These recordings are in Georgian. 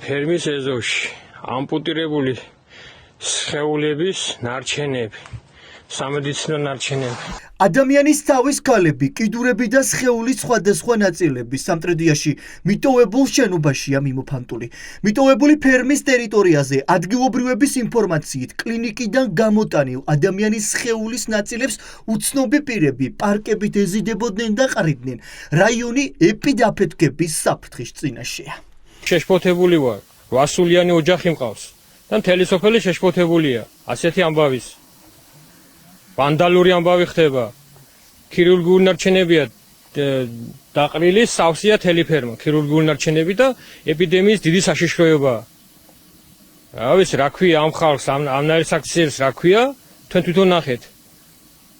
ფერმის ეზოში ამპუტირებული სხეულების ნარჩენები, სამედიცინო ნარჩენები. ადამიანის თავის ქალები, კიდურები და სხეულის სხვადასხვა ნაწილები სამტრედიაში მიტოვებულ შენობაშია მიმოფანტული. მიტოვებული ფერმის ტერიტორიაზე ადგილობრივების ინფორმაციით კლინიკიდან გამოტანილ ადამიანის სხეულის ნაწილებს უცნობი პირები პარკებით ეზიდებოდნენ და ყრიდნენ. რაიონი ეპიდაფეთქების საფრთხის წინაშეა. შეშფოთებული ვარ, 8 სულიანი ოჯახი მყავს და მთელი სოფელი შეშფოთებულია. ასეთი ამბავის ვანდალური ამბავი ხდება. ქირურგიული ნარჩენებია დაყრილი, სავსეა თელი ფერმა, ქირურგიული ნარჩენები და ეპიდემიის დიდი საშიშროებაა. რა ვიცი, რა ქვია ამ ხალხს, ამ აქციებს რა ქვია? თქვენ თვითონ ნახეთ.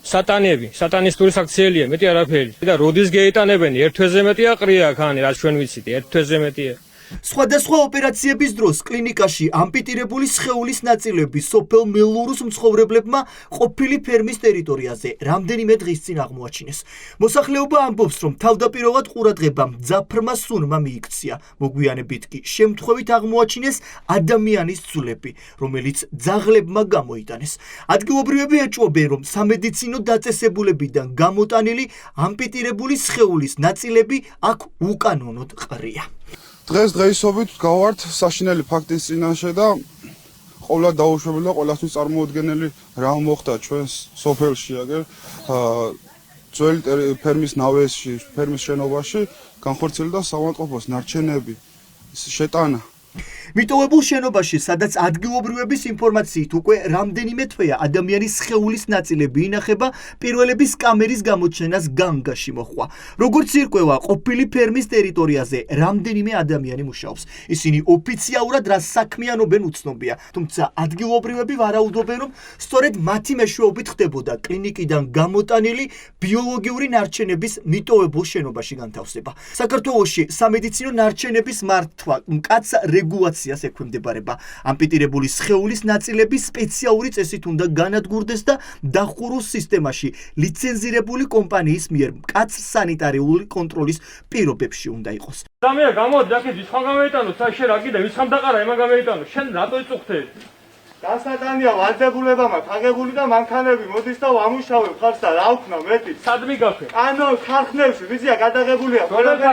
სატანები, სატანისტური აქციელია, მეტი არაფერი. და როდის გეიტანებენ? ერთ თვეზე მეტია ყრია ხანი, რაც ჩვენ ვიცით, ერთ თვეზე მეტია. სხვადასხვა ოპერაციების დროს კლინიკაში ამპუტირებული სხეულის ნაწილები სოფელ მელურუს მცხოვრებლებმა ყოფილი ფერმის ტერიტორიაზე რამდენიმე დღის წინ აღმოაჩინეს. მოსახლეობა ამბობს, რომ თავდაპირველად ყურადღება მძაფრმა სუნმა მიიქცია. მოგვიანებით კი შემთხვევით აღმოაჩინეს ადამიანის ძვლები, რომელიც ძაღლებმა გამოიტანეს. ადგილობრივები ეჭვობენ, რომ სამედიცინო დაწესებულებიდან გამოტანილი ამპუტირებული სხეულის ნაწილები აქ უკანონოდ ყრია. დღესდღეობით გავართ საშინელი ფაქტის წინაშე და ყოვლა დაუშვებელი და ყველასთვის წარმოუდგენელი რა მოხდა ჩვენს სოფელში აგერ ძველი ფერმის ნავეში, ფერმის შენობაში განხორციელდა საავადმყოფოს ნარჩენები შეტანა. მიტოვებულ შენობაში, სადაც ადგილობრივების ინფორმაციით უკვე რამდენიმე თვეა ადამიანის სხეულის ნაწილები ინახება, პირველების კამერის გამოჩენას განგაში მოჰყვა. როგორც ირკვევა, ყოფილი ფერმის ტერიტორიაზე რამდენიმე ადამიანი მუშაობს. ისინი ოფიციალურად რა საქმიანობენ უცნობია, თუმცა ადგილობრივები ვარაუდობენ, რომ სწორედ მათი მეშვეობით ხდებოდა კლინიკიდან გამოტანილი ბიოლოგიური ნარჩენების მიტოვებულ შენობაში განთავსება. საქართველოში სამედიცინო ნარჩენების მართვა მკაც რეგულაციას ექვემდებარება. ამპუტირებული სხეულის ნაწილები სპეციალური წესით უნდა განადგურდეს და დახუროს სისტემაში ლიცენზირებული კომპანიის მიერ მკაც სანიტარიული კონტროლის პირობებში უნდა იყოს. დამია გამოდი აქეთ ვისხამ გამოიტანო, შენ რა კიდე ვისხამ დაყარა, ემან გამოიტანო, შენ რატო იწუხდები? დასადანია ვარდებულება მაქვს, აგებული და მანქანები მოდის და ვამუშავებ ხარს და რა ვქნა მეტი. სადმი გაქვე? ანუ ხარხნებში, ვიცია გადაღებულია.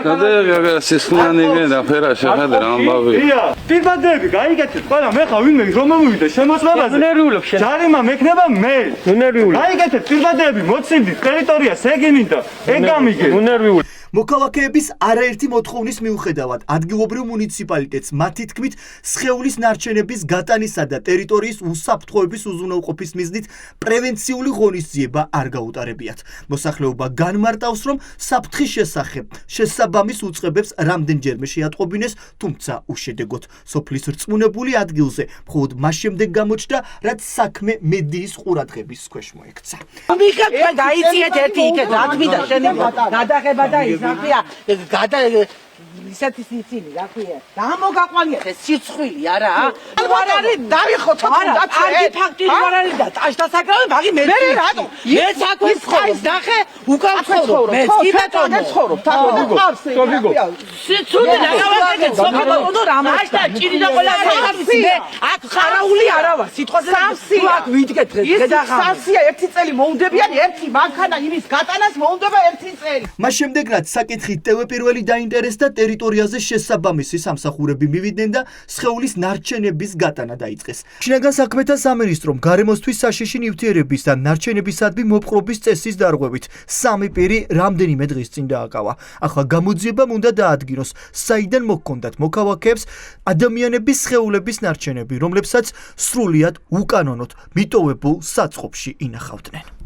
გადაღება სისხლიანი და ფერა შეხედე რა ამბავი. ია, პირბადები გაიგეთეთ, ყველა მე ხა ვინმე რომ მომივიდა შემოწმებაზე. ნერვიულობ შენ. ჯარიმა მექნება მე. ნერვიული. გაიგეთეთ პირბადები, მოციდით ტერიტორიას ეგინით და ეგამიგე. ნერვიული. მოქალაქეების არაერთი მოთხოვნის მიუხედავად ადგილობრივ მუნიციპალიტეტს მათი თქმით სხეულის ნარჩენების გატანისა და ტერიტორიის უსაფრთხოების უზრუნველყოფის მიზნით პრევენციული ღონისძიება არ გაუტარებიათ. მოსახლეობა განმარტავს, რომ საფრთხის შესახებ შესაბამის უწყებებს რამდენჯერმე შეატყობინეს, თუმცა უშედეგოდ. სოფლის რწმუნებული ადგილზე მხოლოდ მას შემდეგ გამოჩნდა, რაც საქმე მედიის ყურადღების ქვეშ მოექცა. თქვენ გაიწიეთ ერთი იქეთ რა თქმა შენი გადაღება და რაფია ისეთი სიცილი რა ქვია რა მოგაყვანიათ ეს სიცხვილი არა არ არის დავიხოთ თქონდა კარგი ფაქტი არ არის და ტაშდასაკრავი მაგი მე რატო მეც აკვის ხაის ნახე უკან ცხოვრობ მე კი ბატონო ცხოვრობ თავიგო სიცული რაღაცა სოფელო რა მასტა ჭირი და ყველა არის მე აქ ხარაული არა ვარ სიტყვაზე თუ აქ ვიდგეთ გადაღა სამსია ერთი წელი მოუნდებიან ერთი მანქანა იმის გატანას მოუნდება ერთი წელი მას შემდეგ რაც საკითხით ტელეპირველი დაინტერესდა ტერიტორიაზე შესაბამისი სამსახურები მივიდნენ და სხეულის ნარჩენების გატანა დაიწყეს. შინაგან საქმეთა სამინისტრომ გარემოსთვის საშიში ნივთიერების და ნარჩენებისადმი მოპყრობის წესის დარღვევით სამი პირი რამდენიმე დღის წინ დააკავა. ახლა გამოძიებამ უნდა დაადგინოს, საიდან მოჰქონდათ მოქალაქეებს ადამიანების სხეულების ნარჩენები, რომლებსაც სრულიად უკანონოდ მიტოვებულ საწყობში ინახავდნენ.